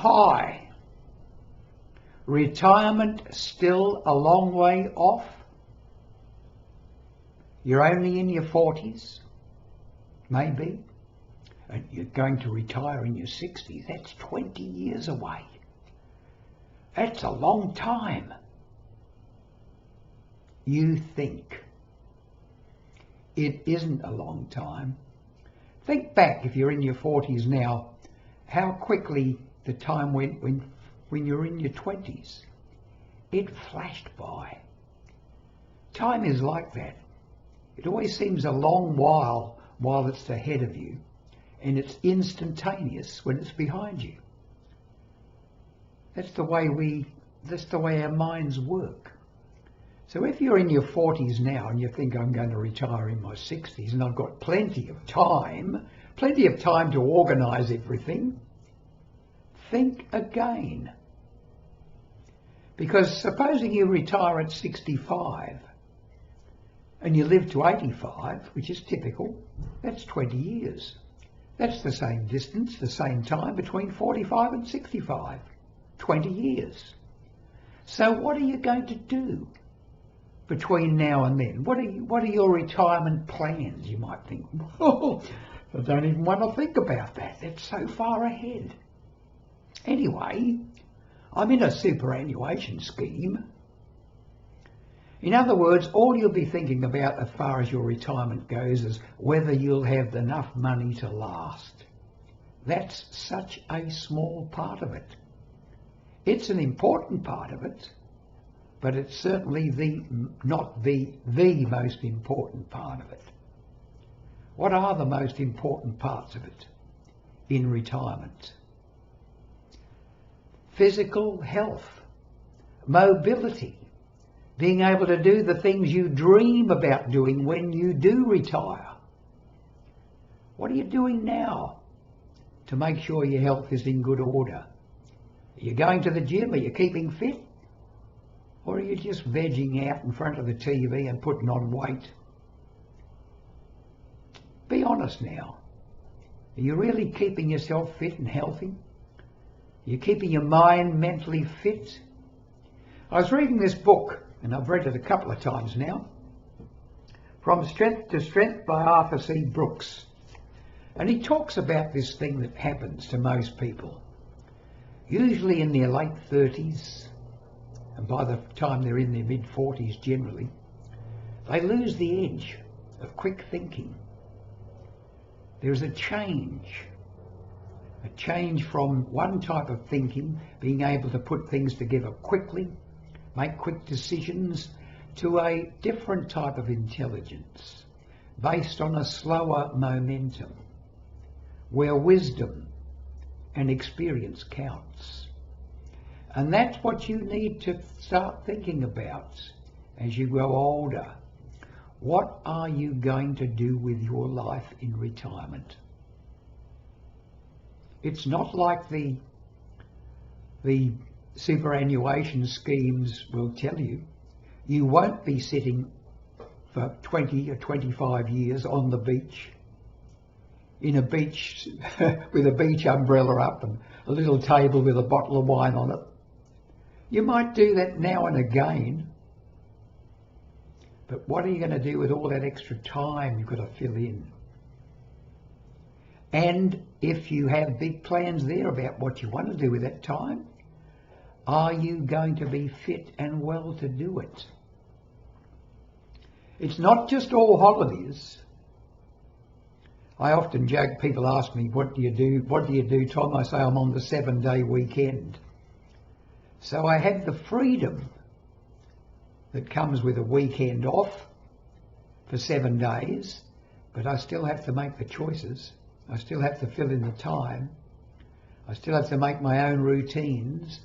high. Retirement still a long way off. You're only in your 40s, maybe, and you're going to retire in your 60s. That's 20 years away. That's a long time. You think. It isn't a long time. Think back, if you're in your 40s now, how quickly the time went when you're in your 20s. It flashed by. Time is like that. It always seems a long while it's ahead of you, and it's instantaneous when it's behind you. That's the way our minds work. So if you're in your 40s now and you think, I'm going to retire in my 60s and I've got plenty of time to organise everything, think again. Because supposing you retire at 65 and you live to 85, which is typical, that's 20 years. That's the same distance, the same time between 45 and 65. 20 years. So what are you going to do between now and then? What are your retirement plans? You might think, oh, I don't even want to think about that. That's so far ahead. Anyway, I'm in a superannuation scheme. In other words, all you'll be thinking about as far as your retirement goes is whether you'll have enough money to last. That's such a small part of it. It's an important part of it, but it's certainly not the most important part of it. What are the most important parts of it in retirement? Physical health, mobility, being able to do the things you dream about doing when you do retire. What are you doing now to make sure your health is in good order? Are you going to the gym? Are you keeping fit? Or are you just vegging out in front of the TV and putting on weight? Be honest now. Are you really keeping yourself fit and healthy? Are you keeping your mind mentally fit? I was reading this book, and I've read it a couple of times now, From Strength to Strength by Arthur C. Brooks. And he talks about this thing that happens to most people. Usually in their late 30s, and by the time they're in their mid-40s generally, they lose the edge of quick thinking. There's a change from one type of thinking, being able to put things together quickly, make quick decisions, to a different type of intelligence, based on a slower momentum, where wisdom and experience counts. And that's what you need to start thinking about as you grow older. What are you going to do with your life in retirement? It's not like the superannuation schemes will tell you. You won't be sitting for 20 or 25 years on the beach, in a beach with a beach umbrella up and a little table with a bottle of wine on it. You might do that now and again, but what are you going to do with all that extra time you've got to fill in? And if you have big plans there about what you want to do with that time, are you going to be fit and well to do it? It's not just all holidays. I often joke, people ask me, what do you do, Tom? I say, I'm on the 7-day weekend. So I have the freedom that comes with a weekend off for 7 days, but I still have to make the choices. I still have to fill in the time. I still have to make my own routines,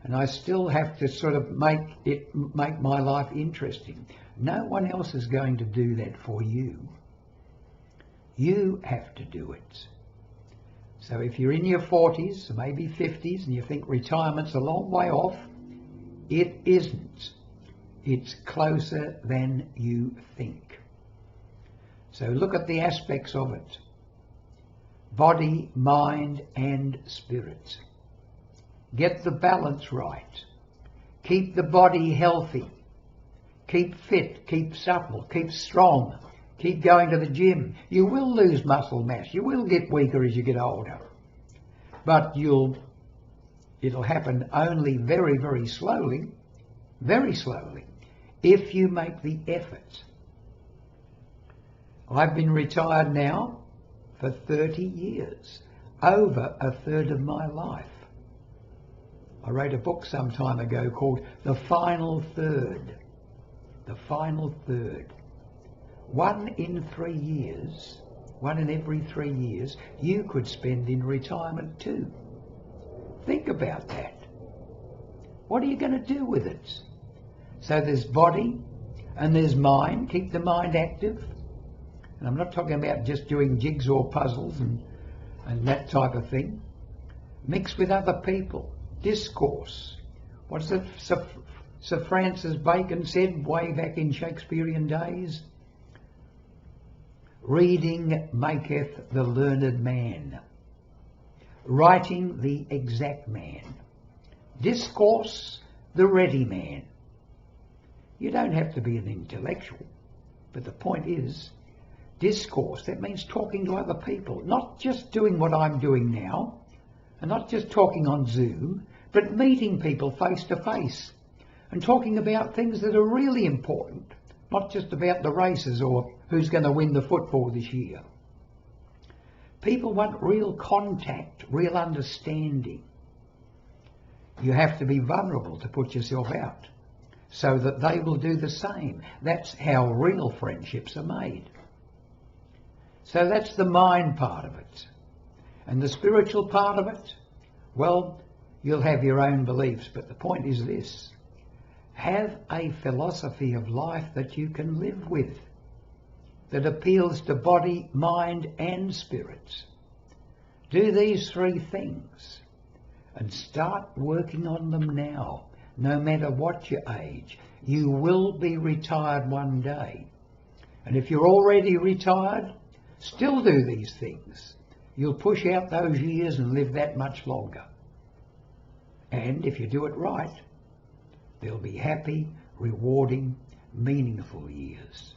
and I still have to sort of make my life interesting. No one else is going to do that for you. You have to do it. So if you're in your 40s, maybe 50s, and you think retirement's a long way off, it isn't. It's closer than you think. So look at the aspects of it. Body, mind, and spirit. Get the balance right. Keep the body healthy. Keep fit, keep supple, keep strong. Keep going to the gym. You will lose muscle mass. You will get weaker as you get older. But it'll happen only very, very slowly, if you make the effort. I've been retired now for 30 years, over a third of my life. I wrote a book some time ago called The Final Third. The Final Third. 1 in 3 years, 1 in every 3 years, you could spend in retirement too. Think about that. What are you going to do with it? So there's body and there's mind. Keep the mind active. And I'm not talking about just doing jigsaw puzzles and that type of thing. Mix with other people. Discourse. What's it Sir Francis Bacon said way back in Shakespearean days? Reading maketh the learned man. Writing the exact man. Discourse the ready man. You don't have to be an intellectual, but the point is, discourse, that means talking to other people, not just doing what I'm doing now, and not just talking on Zoom, but meeting people face to face and talking about things that are really important, not just about the races or who's going to win the football this year. People want real contact, real understanding. You have to be vulnerable to put yourself out so that they will do the same. That's how real friendships are made. So that's the mind part of it. And the spiritual part of it, well, you'll have your own beliefs, but the point is this. Have a philosophy of life that you can live with, that appeals to body, mind and spirit. Do these 3 things and start working on them now, no matter what your age. You will be retired one day. And if you're already retired, still do these things. You'll push out those years and live that much longer. And if you do it right, they'll be happy, rewarding, meaningful years.